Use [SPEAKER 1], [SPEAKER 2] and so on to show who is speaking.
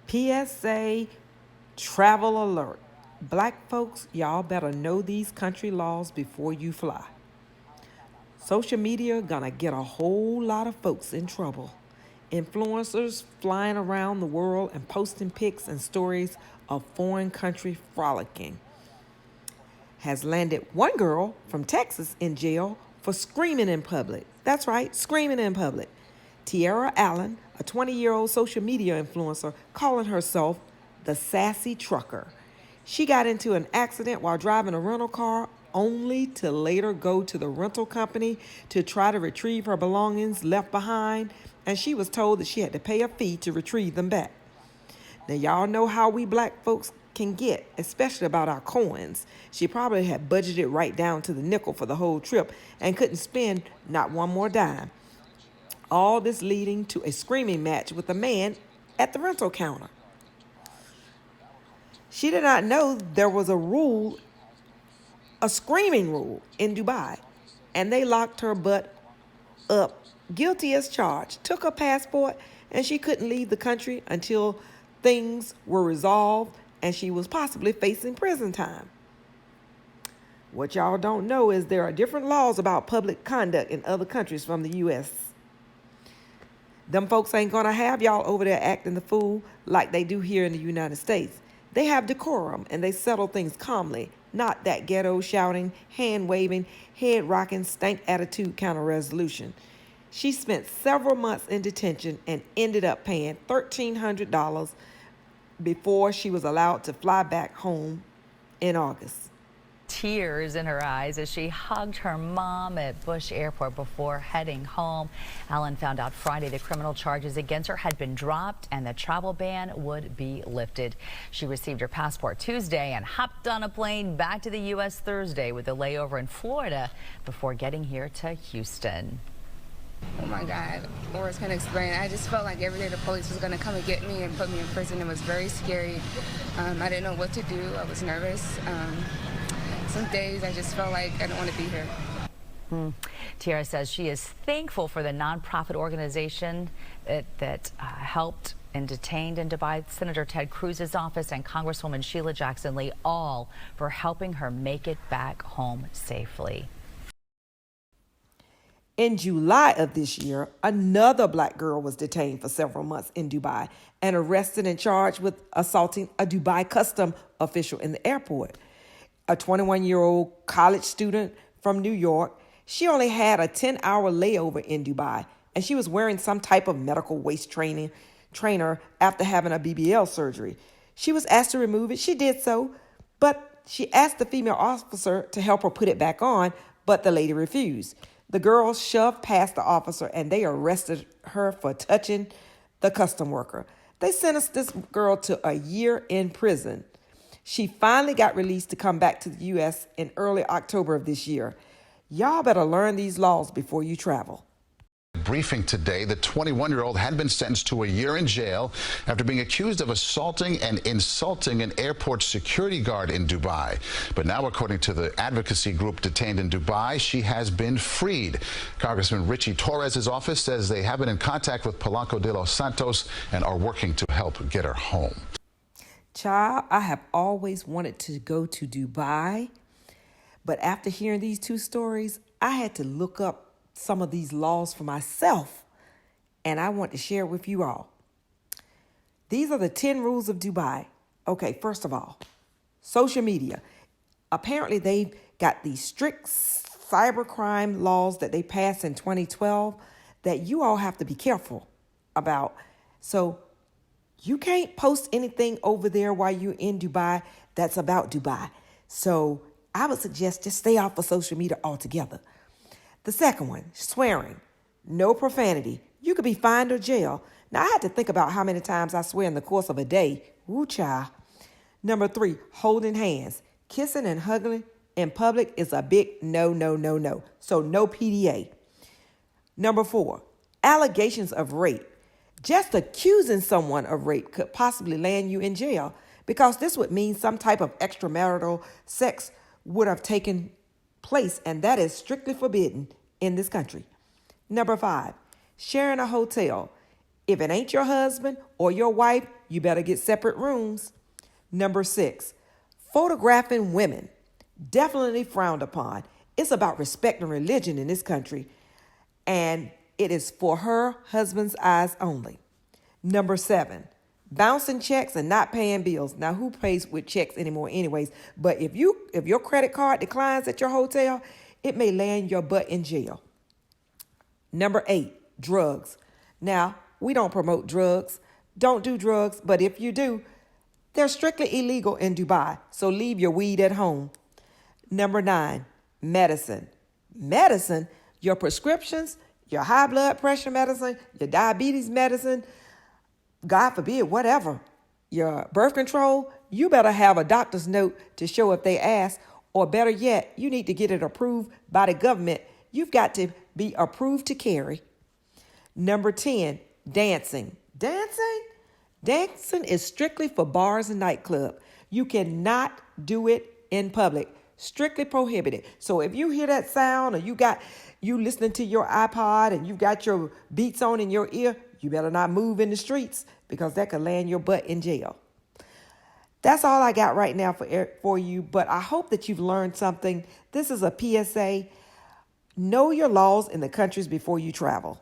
[SPEAKER 1] PSA travel alert. Black folks, y'all better know these country laws before you fly. Social media gonna get a whole lot of folks in trouble. Influencers flying around the world and posting pics and stories of foreign country frolicking has landed one girl from Texas in jail for screaming in public. That's right, screaming in public. Tiara Allen, a 20-year-old social media influencer, calling herself the sassy trucker. She got into an accident while driving a rental car only to later go to the rental company to try to retrieve her belongings left behind, and she was told that she had to pay a fee to retrieve them back. Now, y'all know how we black folks can get, especially about our coins. She probably had budgeted right down to the nickel for the whole trip and couldn't spend not one more dime. All this leading to a screaming match with a man at the rental counter. She did not know there was a screaming rule in Dubai, and they locked her butt up, guilty as charged, took her passport, and she couldn't leave the country until things were resolved and she was possibly facing prison time. What y'all don't know is there are different laws about public conduct in other countries from the U.S. Them folks ain't gonna have y'all over there acting the fool like they do here in the United States. They have decorum and they settle things calmly, not that ghetto shouting, hand waving, head rocking, stank attitude kind of resolution. She spent several months in detention and ended up paying $1,300 before she was allowed to fly back home in August.
[SPEAKER 2] Tears in her eyes as she hugged her mom at Bush Airport before heading home. Allen found out Friday the criminal charges against her had been dropped and the travel ban would be lifted. She received her passport Tuesday and hopped on a plane back to the U.S. Thursday with a layover in Florida before getting here to Houston.
[SPEAKER 3] Oh my God, words can't explain. I just felt like every day the police was going to come and get me and put me in prison. It was very scary. I didn't know what to do. I was nervous. Some days I just felt like I don't want to be here.
[SPEAKER 2] Tiara says she is thankful for the nonprofit organization that helped and detained in Dubai, Senator Ted Cruz's office and Congresswoman Sheila Jackson Lee, all for helping her make it back home safely.
[SPEAKER 1] In July of this year, another black girl was detained for several months in Dubai and arrested and charged with assaulting a Dubai custom official in the airport. A 21-year-old college student from New York, she only had a 10-hour layover in Dubai, and she was wearing some type of medical waist trainer after having a BBL surgery. She was asked to remove it. She did so, but she asked the female officer to help her put it back on, but the lady refused. The girl shoved past the officer, and they arrested her for touching the custom worker. They sentenced this girl to a year in prison. She finally got released to come back to the U.S. in early October of this year. Y'all better learn these laws before you travel.
[SPEAKER 4] Briefing today, the 21-year-old had been sentenced to a year in jail after being accused of assaulting and insulting an airport security guard in Dubai. But now, according to the advocacy group Detained in Dubai, she has been freed. Congressman Richie Torres's office says they have been in contact with Polanco de los Santos and are working to help get her home.
[SPEAKER 1] Child, I have always wanted to go to Dubai, but after hearing these two stories, I had to look up some of these laws for myself, and I want to share with you all. These are the 10 rules of Dubai. Okay, first of all, social media. Apparently, they've got these strict cybercrime laws that they passed in 2012 that you all have to be careful about. So you can't post anything over there while you're in Dubai that's about Dubai. So I would suggest just stay off of social media altogether. The second one, swearing. No profanity. You could be fined or jailed. Now, I had to think about how many times I swear in the course of a day. Woo, child. Number 3, holding hands. Kissing and hugging in public is a big no, no, no, no. So no PDA. Number 4, allegations of rape. Just accusing someone of rape could possibly land you in jail because this would mean some type of extramarital sex would have taken place, and that is strictly forbidden in this country. Number 5, sharing a hotel. If it ain't your husband or your wife, you better get separate rooms. Number 6, photographing women. Definitely frowned upon. It's about respect and religion in this country, and it is for her husband's eyes only. Number 7, bouncing checks and not paying bills. Now, who pays with checks anymore anyways? But if your credit card declines at your hotel, it may land your butt in jail. Number 8, drugs. Now, we don't promote drugs. Don't do drugs, but if you do, they're strictly illegal in Dubai, so leave your weed at home. Number 9, medicine. Medicine, your prescriptions, your high blood pressure medicine, your diabetes medicine, God forbid, whatever, your birth control, you better have a doctor's note to show if they ask, or better yet, you need to get it approved by the government. You've got to be approved to carry. Number 10, dancing. Dancing is strictly for bars and nightclubs. You cannot do it in public. Strictly prohibited. So if you hear that sound, or you listening to your iPod and you've got your beats on in your ear, you better not move in the streets, because that could land your butt in jail. That's all I got right now for you, but I hope that you've learned something. This is a PSA. Know your laws in the countries before you travel.